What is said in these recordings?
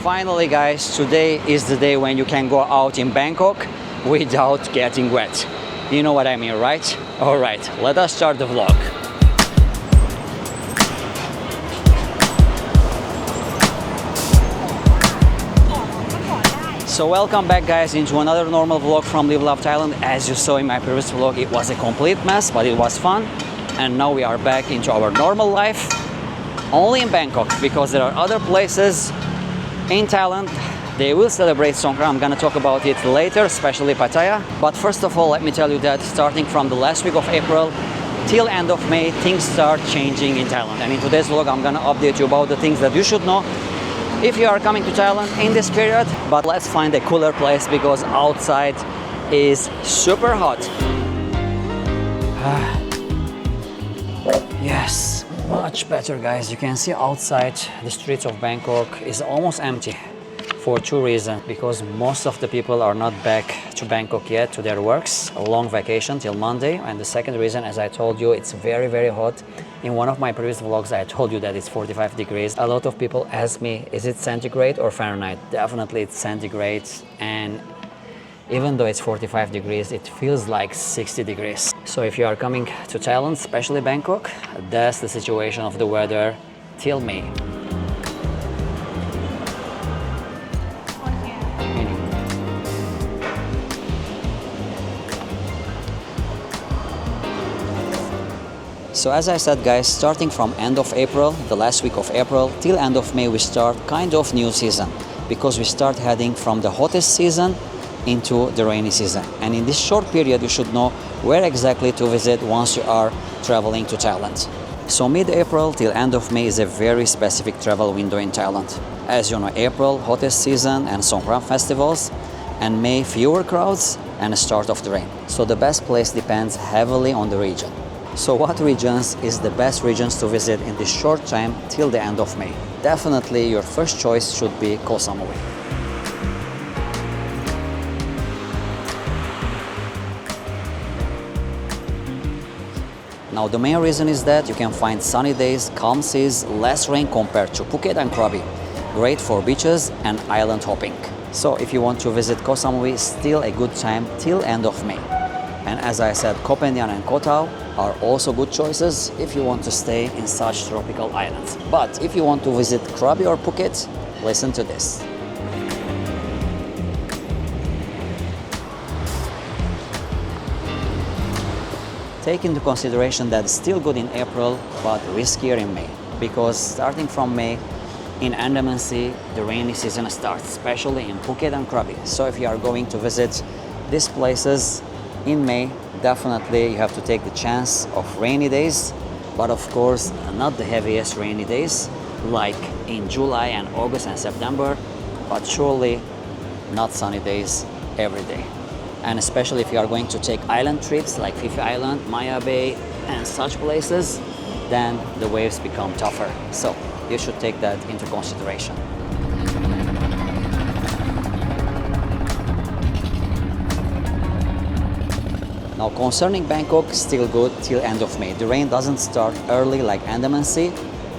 finally guys, today is the day when you can go out in Bangkok without getting wet. You know what I mean, right? Alright, let us start the vlog. So welcome back guys into another normal vlog from Live Love Thailand. As you saw in my previous vlog, it was a complete mess, but it was fun. And now we are back into our normal life, only in Bangkok, because there are other places in Thailand. They will celebrate Songkran. I'm gonna talk about it later, especially Pattaya. But first of all, let me tell you that starting from the last week of April till end of May, things start changing in Thailand. And in today's vlog, I'm gonna update you about the things that you should know if you are coming to Thailand in this period. But let's find a cooler place because outside is super hot. Yes, much better guys. You can see outside the streets of Bangkok is almost empty for two reasons. Because most of the people are not back to Bangkok yet to their works, a long vacation till Monday. And the second reason, as I told you, it's very hot. In one of my previous vlogs, I told you that it's 45 degrees. A lot of people ask me, is it centigrade or Fahrenheit? Definitely it's centigrade. And even though it's 45 degrees, it feels like 60 degrees. So if you are coming to Thailand, especially Bangkok, that's the situation of the weather till May. So as I said guys, starting from end of April, the last week of April, till end of May, we start kind of new season. Because we start heading from the hottest season into the rainy season. And in this short period, you should know where exactly to visit once you are traveling to Thailand. So mid-April till end of May is a very specific travel window in Thailand. As you know, April, hottest season and Songkran festivals, and May, fewer crowds and a start of the rain. So the best place depends heavily on the region. So what regions is the best regions to visit in this short time till the end of May? Definitely your first choice should be Koh Samui. Now the main reason is that you can find sunny days, calm seas, less rain compared to Phuket and Krabi. Great for beaches and island hopping. So if you want to visit Koh Samui, still a good time till end of May. And as I said, Koh Phangan and Koh Tao are also good choices if you want to stay in such tropical islands. But if you want to visit Krabi or Phuket, listen to this. Take into consideration that it's still good in April, but riskier in May. Because starting from May, in Andaman Sea, the rainy season starts, especially in Phuket and Krabi. So if you are going to visit these places in May, definitely you have to take the chance of rainy days, but of course not the heaviest rainy days like in July and August and September, but surely not sunny days every day. And especially if you are going to take island trips like Phi Phi Island, Maya Bay and such places, then the waves become tougher. So you should take that into consideration. Now concerning Bangkok, still good till end of May. The rain doesn't start early like Andaman Sea,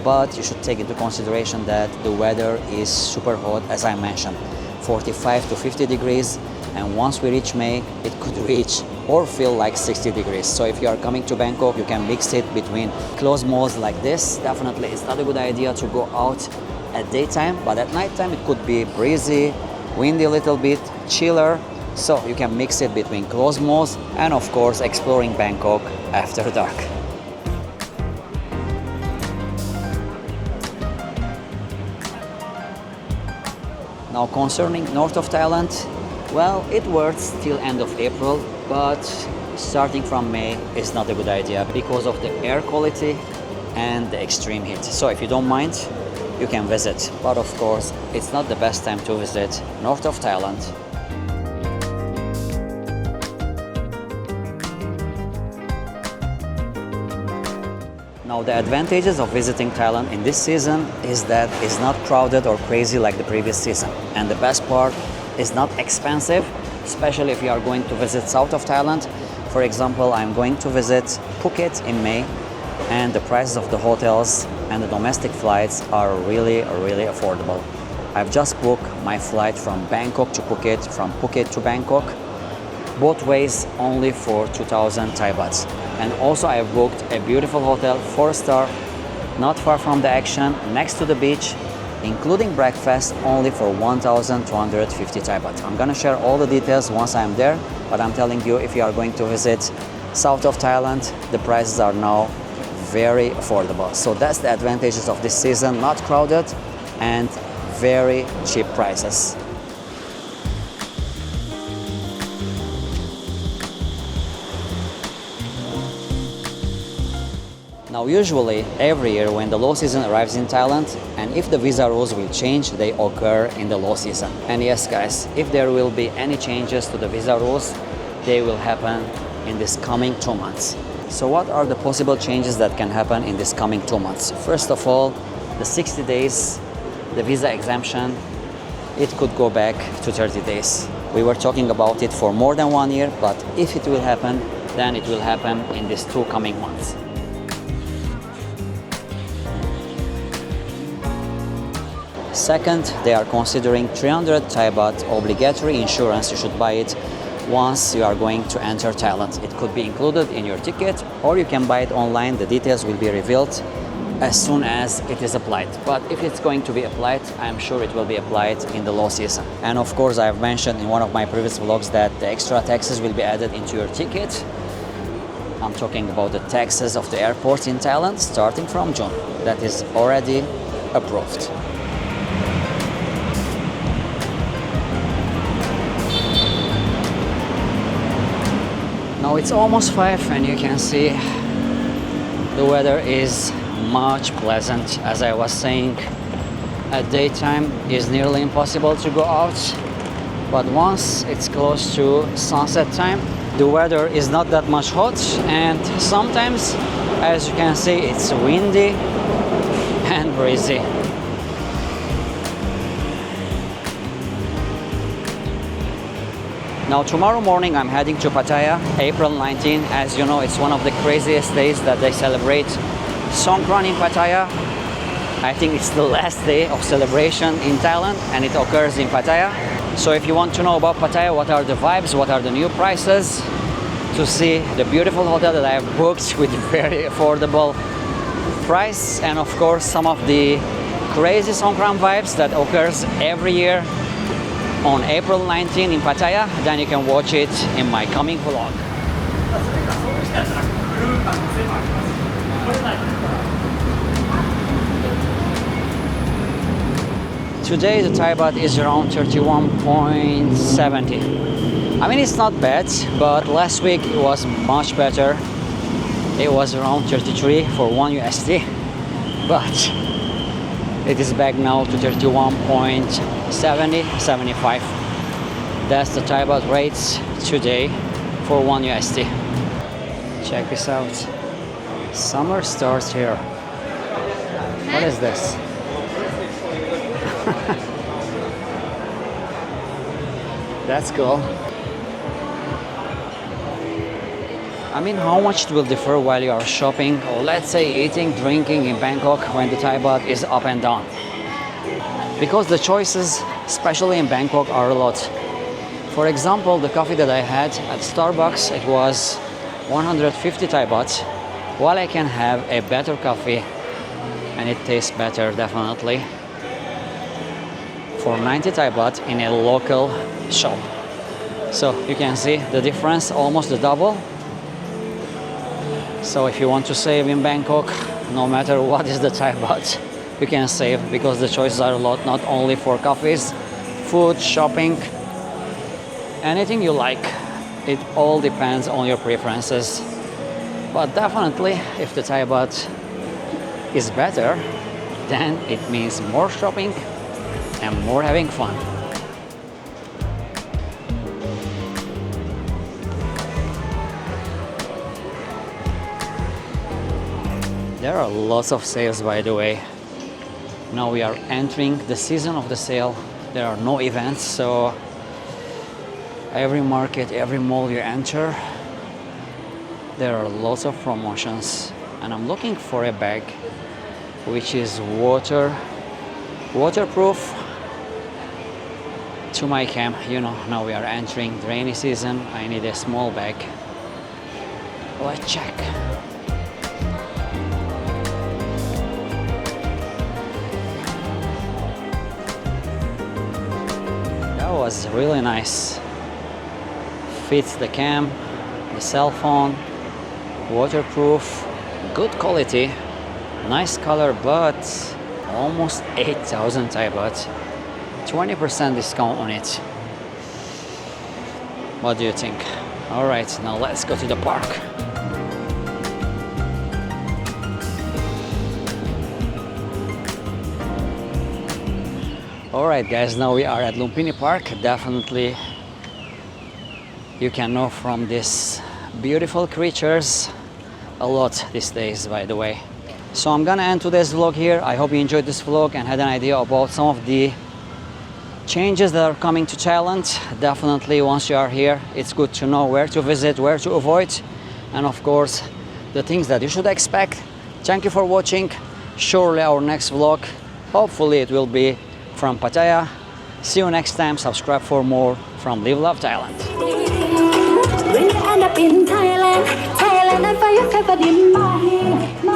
but you should take into consideration that the weather is super hot, as I mentioned, 45 to 50 degrees. And once we reach May, it could reach or feel like 60 degrees. So if you are coming to Bangkok, you can mix it between closed malls like this. Definitely it's not a good idea to go out at daytime, but at nighttime it could be breezy, windy a little bit, chiller. So you can mix it between closed malls and of course exploring Bangkok after dark. Now concerning north of Thailand, well, it works till end of April, but starting from May is not a good idea because of the air quality and the extreme heat. So if you don't mind, you can visit. But of course, it's not the best time to visit north of Thailand. Now the advantages of visiting Thailand in this season is that it's not crowded or crazy like the previous season. And the best part, it's not expensive, especially if you are going to visit south of Thailand. For example, I'm going to visit Phuket in May, and the prices of the hotels and the domestic flights are really affordable. I've just booked my flight from Bangkok to Phuket, from Phuket to Bangkok, both ways only for 2,000 Thai bahts. And also I have booked a beautiful hotel, 4-star, not far from the action, next to the beach, including breakfast, only for 1,250 Thai baht. I'm gonna share all the details once I'm there, but I'm telling you, if you are going to visit south of Thailand, the prices are now very affordable. So that's the advantages of this season, not crowded and very cheap prices. Now usually every year when the low season arrives in Thailand, and if the visa rules will change, they occur in the low season. And yes guys, if there will be any changes to the visa rules, they will happen in this coming 2 months. So what are the possible changes that can happen in this coming 2 months? First of all, the 60 days, the visa exemption, it could go back to 30 days. We were talking about it for more than 1 year, but if it will happen, then it will happen in these 2 coming months. Second, they are considering 300 Thai baht obligatory insurance. You should buy it once you are going to enter Thailand. It could be included in your ticket, or you can buy it online. The details will be revealed as soon as it is applied. But if it's going to be applied, I'm sure it will be applied in the low season. And of course, I've mentioned in one of my previous vlogs that the extra taxes will be added into your ticket. I'm talking about the taxes of the airports in Thailand starting from June. That is already approved. Now it's almost 5 and you can see the weather is much pleasant. As I was saying, at daytime it's nearly impossible to go out, but once it's close to sunset time, the weather is not that much hot, and sometimes, as you can see, it's windy and breezy. Now tomorrow morning I'm heading to Pattaya, April 19. As you know, it's one of the craziest days that they celebrate Songkran in Pattaya. I think it's the last day of celebration in Thailand and it occurs in Pattaya. So if you want to know about Pattaya, what are the vibes, what are the new prices, to see the beautiful hotel that I have booked with very affordable price, and of course some of the crazy Songkran vibes that occurs every year on April 19 in Pattaya, then you can watch it in my coming vlog. Today the Thai baht is around 31.70. I mean, it's not bad, but last week it was much better. It was around 33 for 1 USD, but it is back now to 31.70, 75. That's the Thai baht rates today for 1 USD. Check this out. Summer starts here. What is this? That's cool. I mean, how much it will differ while you are shopping, or let's say eating, drinking in Bangkok when the Thai baht is up and down. Because the choices, especially in Bangkok, are a lot. For example, the coffee that I had at Starbucks, it was 150 Thai baht, while I can have a better coffee, and it tastes better definitely, for 90 Thai baht in a local shop. So you can see the difference, almost the double. So if you want to save in Bangkok, no matter what is the Thai baht, you can save, because the choices are a lot, not only for coffees, food, shopping, anything you like. It all depends on your preferences. But definitely, if the Thai baht is better, then it means more shopping and more having fun. There are lots of sales, by the way. Now we are entering the season of the sale. There are no events, so every market, every mall you enter, there are lots of promotions. And I'm looking for a bag which is waterproof to my camp. You know, now we are entering the rainy season. I need a small bag. Let's check. That was really nice. Fits the camp, the cell phone, waterproof, good quality, nice color, but almost 8,000 Thai baht. 20% discount on it. What do you think? All right, now let's go to the park. All right, guys, now we are at Lumpini Park. Definitely you can know from these beautiful creatures a lot these days, by the way. So I'm gonna end today's vlog here. I hope you enjoyed this vlog and had an idea about some of the changes that are coming to Thailand. Definitely once you are here, it's good to know where to visit, where to avoid, and of course the things that you should expect. Thank you for watching. Surely our next vlog, hopefully it will be from Pattaya. See you next time. Subscribe for more from Live Love Thailand. When you end up in Thailand, Thailand, I find your favorite in my